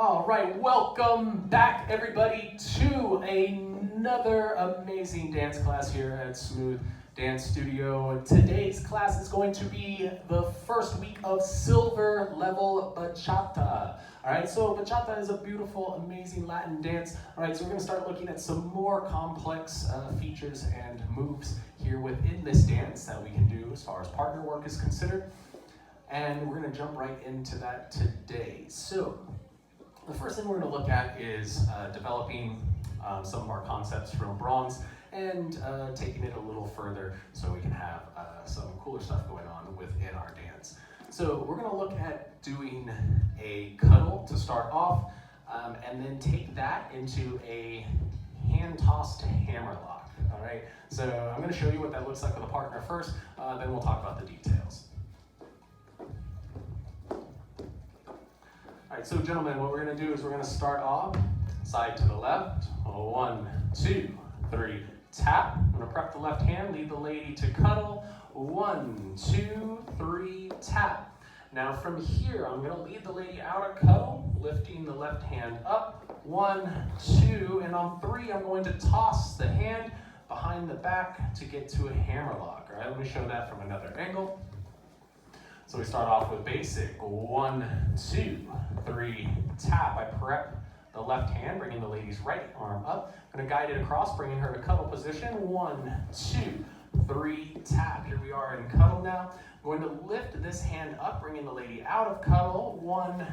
All right, welcome back everybody to another amazing dance class here at Smooth Dance Studio. Today's class is going to be the first week of silver level bachata. All right, so bachata is a beautiful, amazing Latin dance. All right, so we're going to start looking at some more complex features and moves here within this dance that we can do as far as partner work is considered. And we're going to jump right into that today. So the first thing we're going to look at is developing some of our concepts from bronze and taking it a little further so we can have some cooler stuff going on within our dance. So we're going to look at doing a cuddle to start off and then take that into a hand-tossed hammerlock. All right, so I'm going to show you what that looks like with a partner first, then we'll talk about the details. All right, so gentlemen, what we're going to do is we're going to start off side to the left. 1, 2, 3, tap. I'm going to prep the left hand, lead the lady to cuddle. 1, 2, 3, tap. Now from here, I'm going to lead the lady out of cuddle, lifting the left hand up. 1, 2, and on 3, I'm going to toss the hand behind the back to get to a hammerlock. All right, let me show that from another angle. So we start off with basic. 1, 2, 3, tap. I prep the left hand, bringing the lady's right arm up. I'm going to guide it across, bringing her to cuddle position. 1, 2, 3, tap. Here we are in cuddle now. I'm going to lift this hand up, bringing the lady out of cuddle. 1,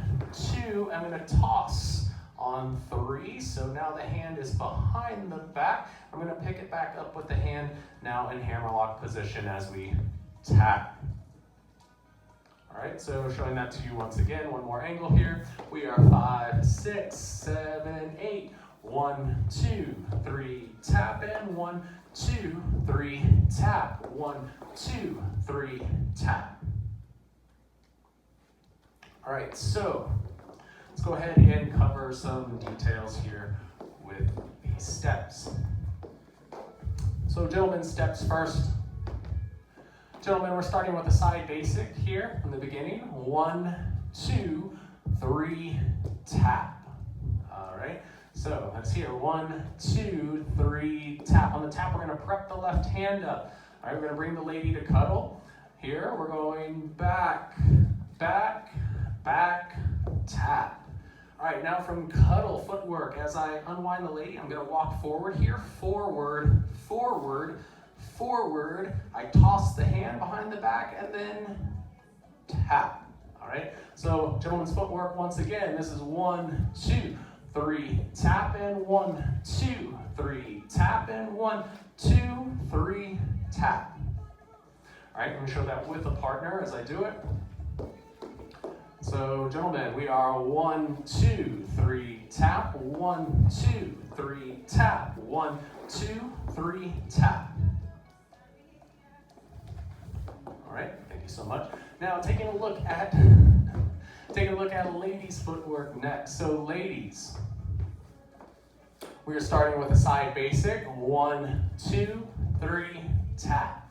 2, I'm going to toss on 3. So now the hand is behind the back. I'm going to pick it back up with the hand now in hammerlock position as we tap. All right, so showing that to you once again, one more angle here. We are 5, 6, 7, 8. 1, 2, 3, tap in. 1, 2, 3, tap. 1, 2, 3, tap. All right, so let's go ahead and cover some details here with these steps. So gentlemen, steps first. Gentlemen, we're starting with a side basic here from the beginning. 1, 2, 3, tap. All right, so that's here. 1, 2, 3, tap. On the tap, we're going to prep the left hand up. All right, we're going to bring the lady to cuddle. Here, we're going back, back, back, tap. All right, now from cuddle, footwork. As I unwind the lady, I'm going to walk forward here. Forward, forward, forward, I toss the hand behind the back and then tap. All right, so gentlemen's footwork once again. This is 1, 2, 3, tap in. 1, 2, 3, tap in. 1, 2, 3, tap. All right, I'm going to show that with a partner as I do it. So gentlemen, we are 1, 2, 3, tap. 1, 2, 3, tap. 1, 2, 3, tap. All right, thank you so much. Now taking a look at ladies' footwork next. So ladies, we are starting with a side basic. 1, 2, 3, tap.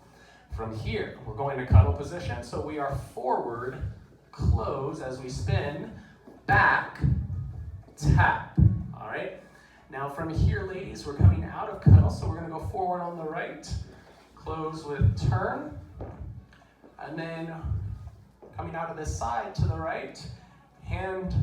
From here, we're going to cuddle position. So we are forward, close as we spin, back, tap. All right. Now from here, ladies, we're coming out of cuddle. So we're going to go forward on the right, close with turn. And then coming out of this side to the right, hand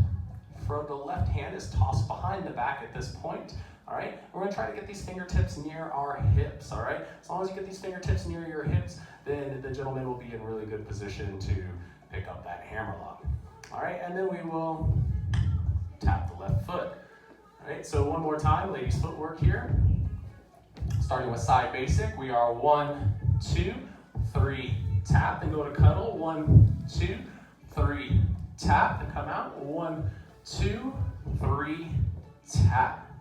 from the left hand is tossed behind the back at this point. All right, we're gonna try to get these fingertips near our hips. All right, as long as you get these fingertips near your hips, then the gentleman will be in really good position to pick up that hammerlock. All right, and then we will tap the left foot. All right, so one more time, ladies' footwork here. Starting with side basic, we are 1, 2, 3, tap, and go to cuddle. 1, 2, 3, tap, and come out. 1, 2, 3, tap.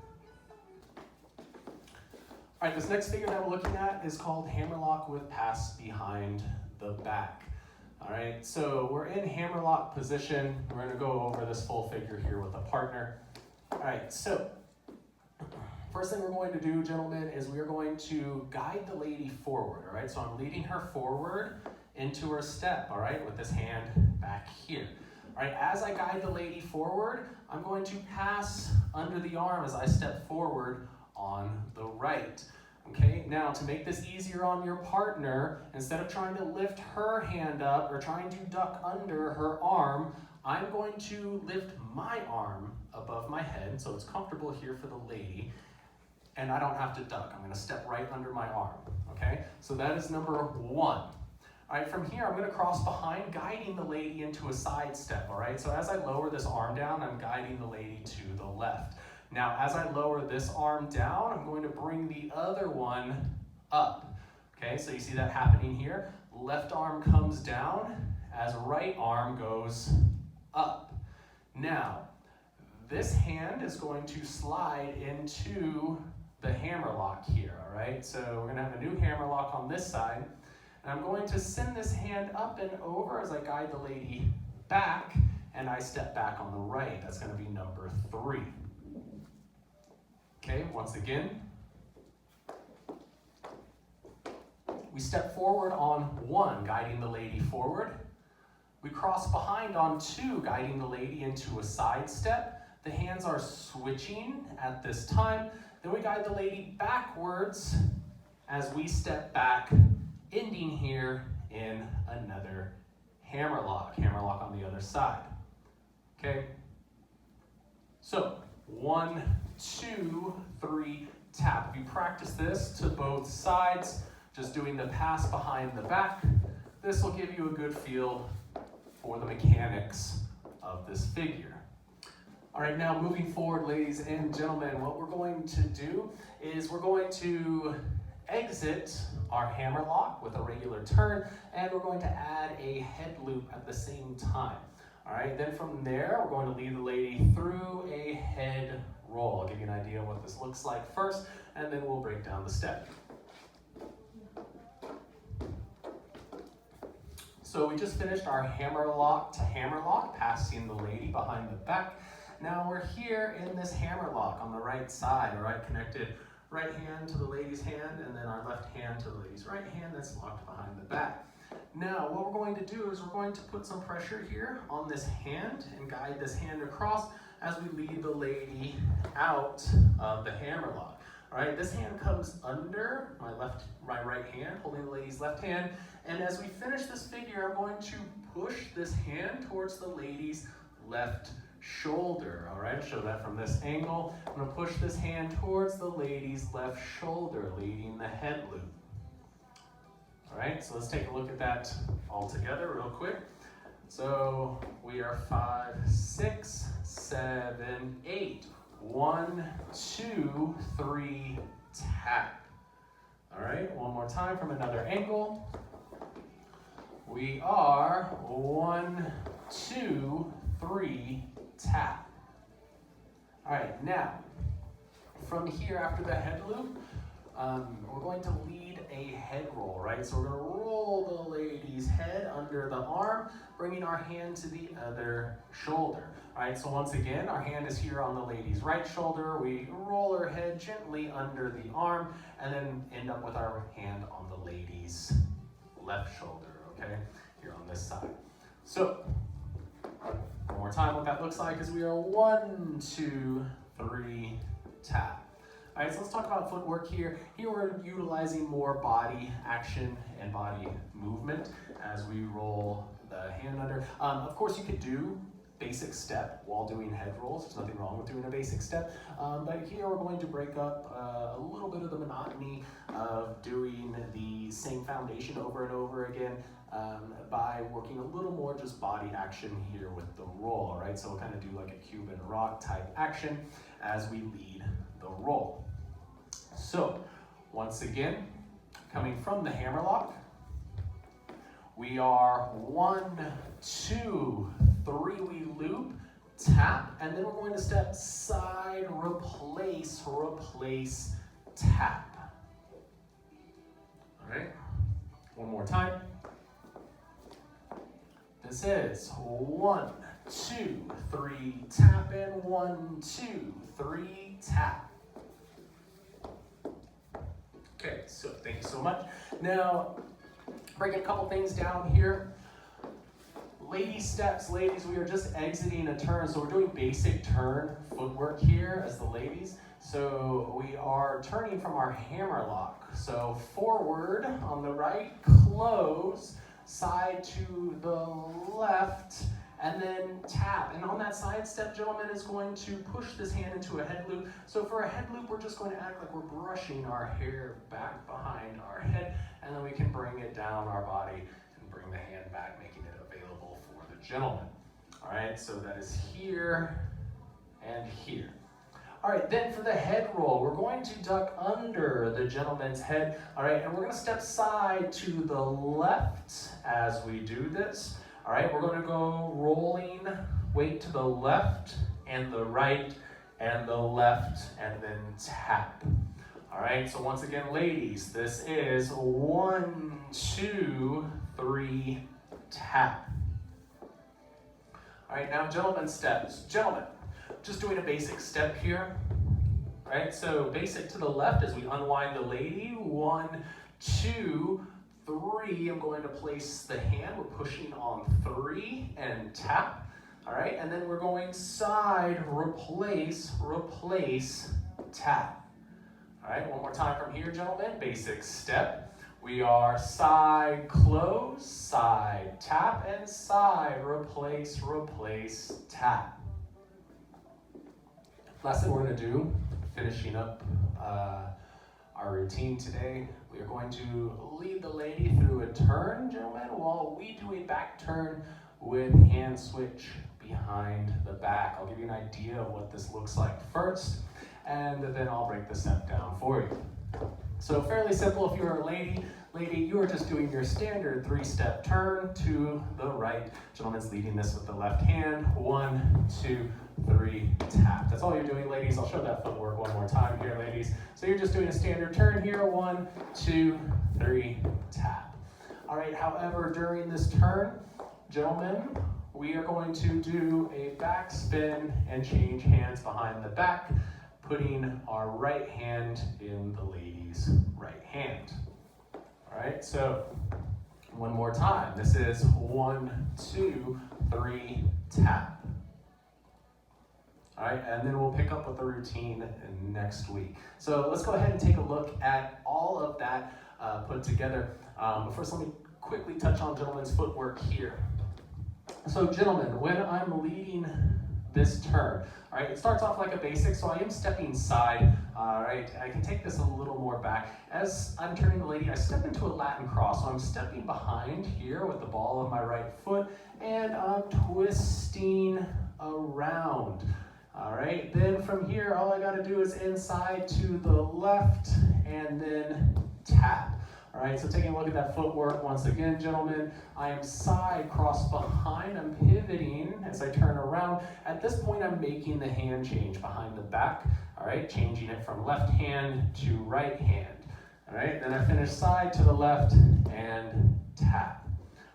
All right, this next figure that we're looking at is called hammerlock with pass behind the back. All right, so we're in hammerlock position. We're going to go over this full figure here with a partner. All right, so first thing we're going to do, gentlemen, is we are going to guide the lady forward. All right, so I'm leading her forward into her step. All right, with this hand back here. All All right, as I guide the lady forward, I'm going to pass under the arm as I step forward on the right. Okay, now to make this easier on your partner, instead of trying to lift her hand up or trying to duck under her arm, I'm going to lift my arm above my head so it's comfortable here for the lady, and I don't have to duck. I'm going to step right under my arm. Okay, so that is number 1. All right, from here I'm going to cross behind, guiding the lady into a side step. All right, so as I lower this arm down, I'm guiding the lady to the left. Now, as I lower this arm down, I'm going to bring the other one up. Okay, so you see that happening here. Left arm comes down as right arm goes up. Now, this hand is going to slide into the hammerlock here, all right? So we're gonna have a new hammerlock on this side. And I'm going to send this hand up and over as I guide the lady back, and I step back on the right. That's gonna be number 3. Okay, once again, we step forward on 1, guiding the lady forward. We cross behind on 2, guiding the lady into a side step. The hands are switching at this time. Then we guide the lady backwards as we step back, ending here in another hammerlock on the other side. Okay, so 1, 2, 3, tap. If you practice this to both sides, just doing the pass behind the back, this will give you a good feel for the mechanics of this figure. All right, now moving forward, ladies and gentlemen, what we're going to do is we're going to exit our hammerlock with a regular turn, and we're going to add a head loop at the same time. All right, then from there, we're going to lead the lady through a head roll. I'll give you an idea of what this looks like first, and then we'll break down the step. So we just finished our hammerlock to hammerlock, passing the lady behind the back. Now we're here in this hammerlock on the right side, all right, connected right hand to the lady's hand, and then our left hand to the lady's right hand that's locked behind the back. Now, what we're going to do is we're going to put some pressure here on this hand and guide this hand across as we lead the lady out of the hammerlock. All right, this hand comes under my right hand, holding the lady's left hand. And as we finish this figure, I'm going to push this hand towards the lady's left shoulder. All right, show that from this angle. I'm going to push this hand towards the lady's left shoulder, leading the head loop. All right, so let's take a look at that all together real quick. So we are 5, 6, 7, 8. 1, 2, 3, tap. All right, one more time from another angle. We are 1, 2, 3, tap. All right, now from here after the head loop, we're going to lead a head roll, right? So we're going to roll the lady's head under the arm, bringing our hand to the other shoulder. All right, so once again, our hand is here on the lady's right shoulder. We roll her head gently under the arm, and then end up with our hand on the lady's left shoulder, okay? Here on this side. So, one more time, what that looks like is we are 1, 2, 3, tap. All right, so let's talk about footwork here. Here we're utilizing more body action and body movement as we roll the hand under. Of course, you could do basic step while doing head rolls. There's nothing wrong with doing a basic step. But here we're going to break up a little bit of the monotony of doing the same foundation over and over again by working a little more just body action here with the roll, all right? So we'll kind of do like a Cuban rock type action as we lead the roll. So, once again, coming from the hammerlock, we are 1, 2, 3, we loop, tap, and then we're going to step side, replace, replace, tap. All right, one more time. This is 1, 2, 3, tap, and 1, 2, 3, tap. Okay, so thank you so much. Now, breaking a couple things down here. lady steps, ladies, we are just exiting a turn. So we're doing basic turn footwork here as the ladies. So we are turning from our hammerlock. So forward on the right, close, side to the left, and then tap. And on that side step, gentlemen, is going to push this hand into a head loop. So for a head loop, we're just going to act like we're brushing our hair back behind our head, and then we can bring it down our body and bring the hand back, making it available for the gentleman. All right, so that is here and here. All right, then for the head roll, we're going to duck under the gentleman's head. All right, and we're going to step side to the left as we do this. All right, we're going to go rolling, weight to the left and the right and the left, and then tap. All right, so once again, ladies, this is 1, 2, 3, tap. All right, now gentlemen steps. Gentlemen, just doing a basic step here. All right, so basic to the left as we unwind the lady. 1, 2, 3, I'm going to place the hand, we're pushing on 3 and tap, all right, and then we're going side, replace, replace, tap. All right, one more time from here, gentlemen, basic step. We are side, close, side, tap, and side, replace, replace, tap. Last thing we're gonna do, finishing up our routine today, we are going to lead the lady through a turn, gentlemen, while we do a back turn with hand switch behind the back. I'll give you an idea of what this looks like first, and then I'll break the step down for you. So fairly simple. If you're a lady, you are just doing your standard 3-step turn to the right. Gentleman's leading this with the left hand. 1, 2, 3, tap. That's all you're doing, ladies. I'll show that footwork one more time here, ladies. So you're just doing a standard turn here. 1, 2, 3, tap. All right, however, during this turn, gentlemen, we are going to do a back spin and change hands behind the back, putting our right hand in the lady's right hand. All right, so one more time. This is 1, 2, 3, tap. All right, and then we'll pick up with the routine next week. So let's go ahead and take a look at all of that put together. But first, let me quickly touch on gentlemen's footwork here. So gentlemen, when I'm leading this turn, all right, it starts off like a basic, so I am stepping side, all right, I can take this a little more back. As I'm turning the lady, I step into a Latin cross, so I'm stepping behind here with the ball of my right foot, and I'm twisting around. All right, then from here, all I gotta do is inside to the left, and then tap. All right, so taking a look at that footwork once again, gentlemen, I am side, cross behind, I'm pivoting as I turn around. At this point, I'm making the hand change behind the back, all right, changing it from left hand to right hand. All right, then I finish side to the left and tap.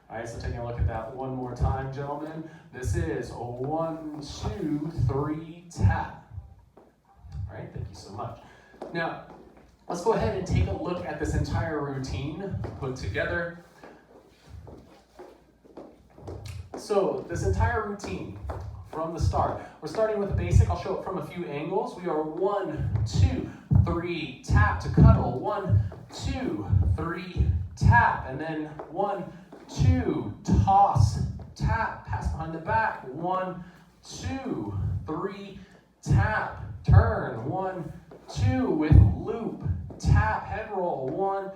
All right, so taking a look at that one more time, gentlemen. This is a 1, 2, 3, tap. All right, thank you so much. Now, let's go ahead and take a look at this entire routine put together. So this entire routine from the start, we're starting with the basic. I'll show it from a few angles. We are 1, 2, 3, tap to cuddle. 1, 2, 3, tap. And then 1, 2, toss, tap, pass behind the back. 1, 2, 3, tap, turn. 1, 2 with loop, tap, head roll. 1,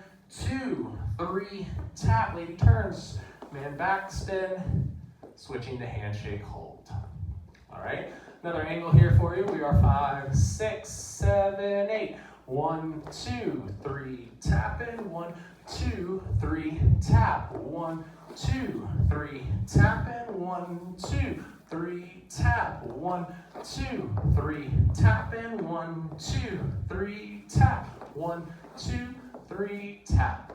2, 3, tap, lady turns, man back spin, switching to handshake hold. All right, another angle here for you. We are 5, 6, 7, 8. 1, 2, 3, tap in. 1, 2, 3, tap. 1, 2, 3, tap in. 1, 2, 3, tap. 1, 2, 3, tap in. 1, 2, 3, tap. 1, 2, 3, tap.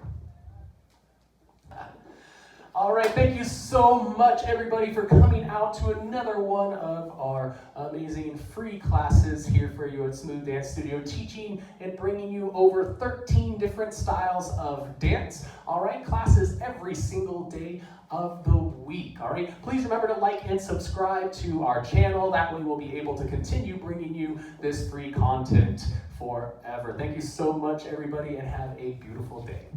All right, thank you so much, everybody, for coming out to another one of our amazing free classes here for you at Smooth Dance Studio, teaching and bringing you over 13 different styles of dance. All right, classes every single day of the week. All right, please remember to like and subscribe to our channel. That way we'll be able to continue bringing you this free content forever. Thank you so much, everybody, and have a beautiful day.